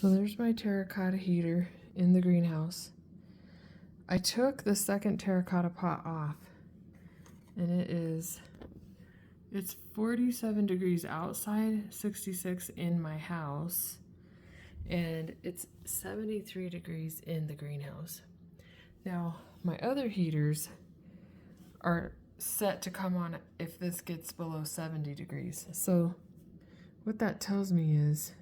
So there's my terracotta heater in the greenhouse. I took the second terracotta pot off, and it's 47 degrees outside, 66 in my house, and it's 73 degrees in the greenhouse. Now, my other heaters are set to come on if this gets below 70 degrees. So what that tells me is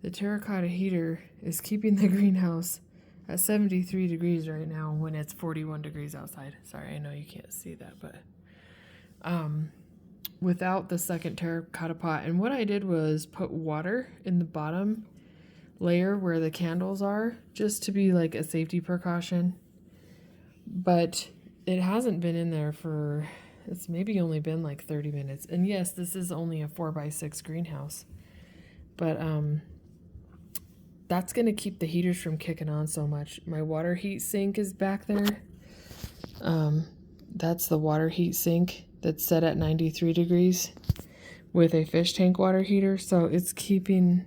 the terracotta heater is keeping the greenhouse at 73 degrees right now when it's 41 degrees outside. Sorry, I know you can't see that, but without the second terracotta pot. And what I did was put water in the bottom layer where the candles are, just to be like a safety precaution. But it hasn't been in there for, it's maybe only been like 30 minutes. And yes, this is only a 4x6 greenhouse, but that's gonna keep the heaters from kicking on so much. My water heat sink is back there. That's the water heat sink that's set at 93 degrees with a fish tank water heater. So it's gonna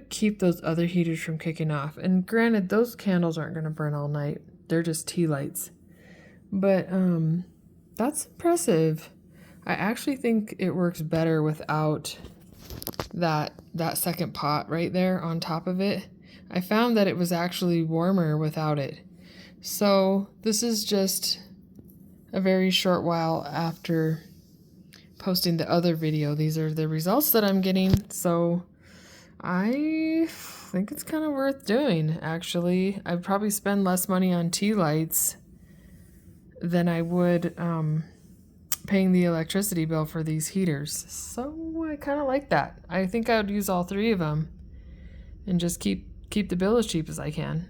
keep those other heaters from kicking off. And granted, those candles aren't gonna burn all night. They're just tea lights. But that's impressive. I actually think it works better without that second pot right there on top of it. I found that it was actually warmer without it. So this is just a very short while after posting the other video. These are the results that I'm getting. So I think it's kind of worth doing, actually. I'd probably spend less money on tea lights than I would paying the electricity bill for these heaters. So I kind of like that. I think I would use all three of them and just keep the bill as cheap as I can.